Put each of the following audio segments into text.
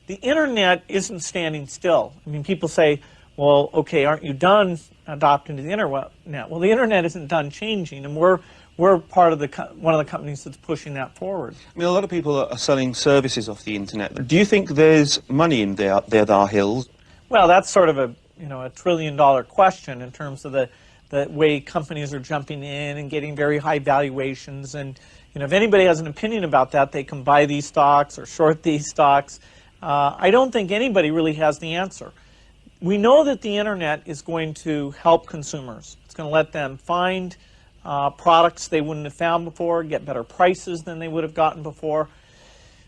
the internet isn't standing still. I mean, people say, well, okay, aren't you done adopting to the internet? Well, the internet isn't done changing, and we're part of one of the companies that's pushing that forward. I mean, a lot of people are selling services off the internet. Do you think there's money in there are hills? Well, that's sort of a $1 trillion question in terms of the way companies are jumping in and getting very high valuations. And if anybody has an opinion about that, they can buy these stocks or short these stocks. I don't think anybody really has the answer. We know that the internet is going to help consumers. It's going to let them find products they wouldn't have found before, get better prices than they would have gotten before.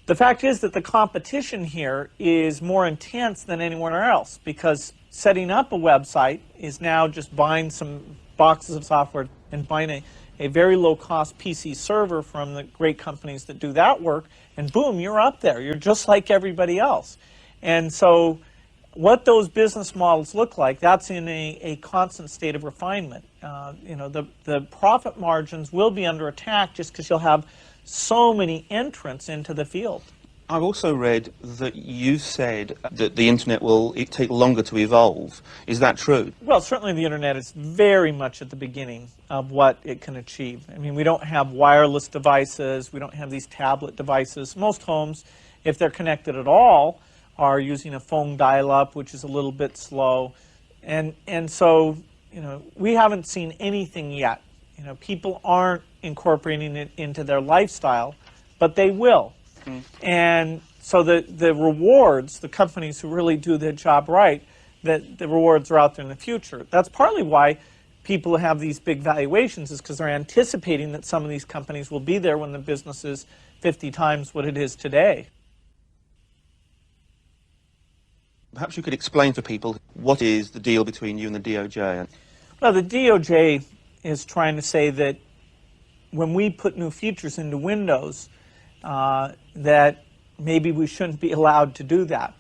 The fact is that the competition here is more intense than anywhere else, because setting up a website is now just buying some boxes of software and buying a very low-cost PC server from the great companies that do that work, and boom, you're up there. You're just like everybody else. And so what those business models look like, that's in a constant state of refinement. The profit margins will be under attack just because you'll have so many entrants into the field. I've also read that you said that the internet will take longer to evolve. Is that true? Well, certainly the internet is very much at the beginning of what it can achieve. I mean, we don't have wireless devices, we don't have these tablet devices. Most homes, if they're connected at all, are using a phone dial-up, which is a little bit slow. And so, we haven't seen anything yet. People aren't incorporating it into their lifestyle, but they will. And so the rewards, the companies who really do their job right, that the rewards are out there in the future. That's partly why people have these big valuations, is because they're anticipating that some of these companies will be there when the business is 50 times what it is today. Perhaps you could explain for people what is the deal between you and the DOJ? Well, the DOJ is trying to say that when we put new features into Windows, that maybe we shouldn't be allowed to do that.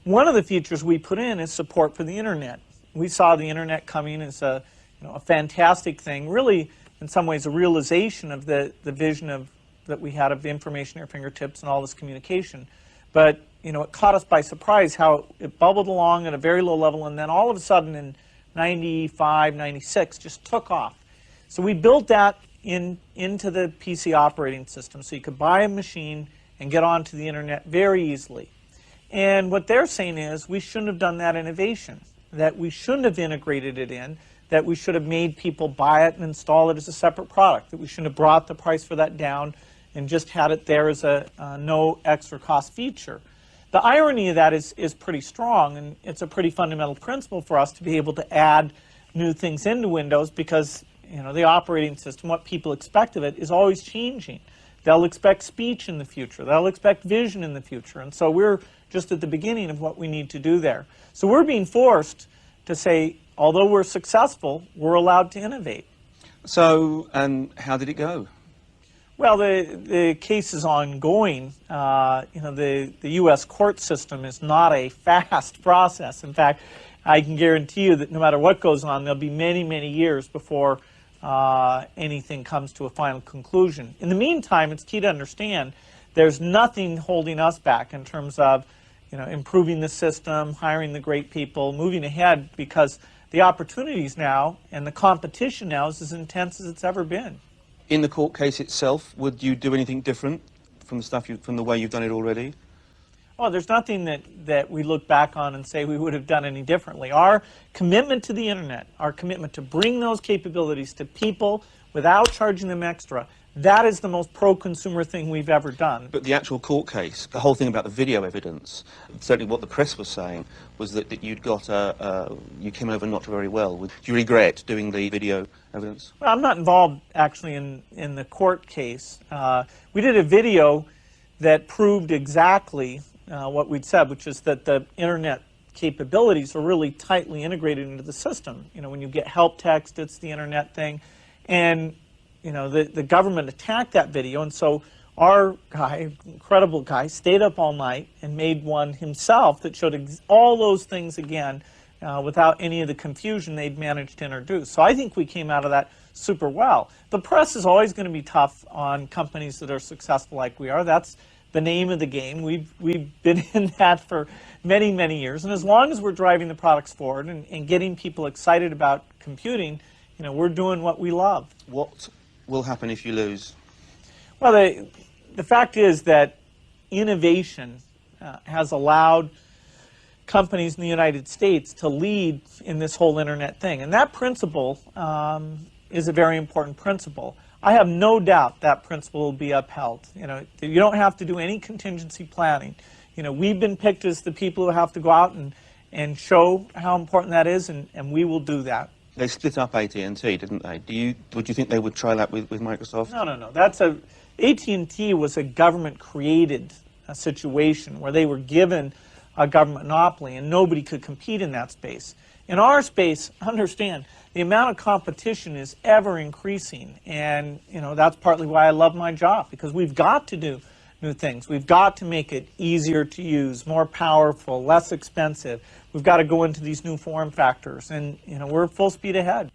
One of the features we put in is support for the internet. We saw the internet coming as a fantastic thing, really in some ways a realization of the vision that we had of the information at our fingertips and all this communication. But it caught us by surprise how it bubbled along at a very low level, and then all of a sudden in 95, 96 just took off. So we built that into the PC operating system, so you could buy a machine and get onto the internet very easily. And what they're saying is we shouldn't have done that innovation, that we shouldn't have integrated it in, that we should have made people buy it and install it as a separate product, that we shouldn't have brought the price for that down and just had it there as a no extra cost feature. The irony of that is pretty strong, and it's a pretty fundamental principle for us to be able to add new things into Windows, because the operating system, what people expect of it, is always changing. They'll expect speech in the future. They'll expect vision in the future. And so we're just at the beginning of what we need to do there. So we're being forced to say, although we're successful, we're allowed to innovate. So, and how did it go? Well, the case is ongoing. The U.S. court system is not a fast process. In fact, I can guarantee you that no matter what goes on, there'll be many, many years before anything comes to a final conclusion. In the meantime, it's key to understand there's nothing holding us back in terms of improving the system, hiring the great people, moving ahead, because the opportunities now and the competition now is as intense as it's ever been. In the court case itself, would you do anything different from the way you've done it already? Well, there's nothing that we look back on and say we would have done any differently. Our commitment to the internet, our commitment to bring those capabilities to people without charging them extra, that is the most pro-consumer thing we've ever done. But the actual court case, the whole thing about the video evidence, certainly what the press was saying was that you'd got you came over not very well. Do you regret doing the video evidence? Well, I'm not involved actually in the court case. We did a video that proved exactly what we'd said, which is that the internet capabilities are really tightly integrated into the system. When you get help text, it's the internet thing. And the government attacked that video, and so our guy, incredible guy, stayed up all night and made one himself that showed all those things again without any of the confusion they'd managed to introduce. So I think we came out of that super well. The press is always going to be tough on companies that are successful like we are. That's the name of the game. We've been in that for many, many years. And as long as we're driving the products forward and getting people excited about computing, we're doing what we love. What will happen if you lose? Well, the fact is that innovation has allowed companies in the United States to lead in this whole internet thing. And that principle is a very important principle. I have no doubt that principle will be upheld. You don't have to do any contingency planning. We've been picked as the people who have to go out and show how important that is, and we will do that. They split up AT&T, didn't they? Would you think they would try that with Microsoft? No. AT&T was a government-created situation where they were given a government monopoly, and nobody could compete in that space. In our space, understand, the amount of competition is ever increasing, and that's partly why I love my job, because we've got to do new things. We've got to make it easier to use, more powerful, less expensive. We've got to go into these new form factors, and we're full speed ahead.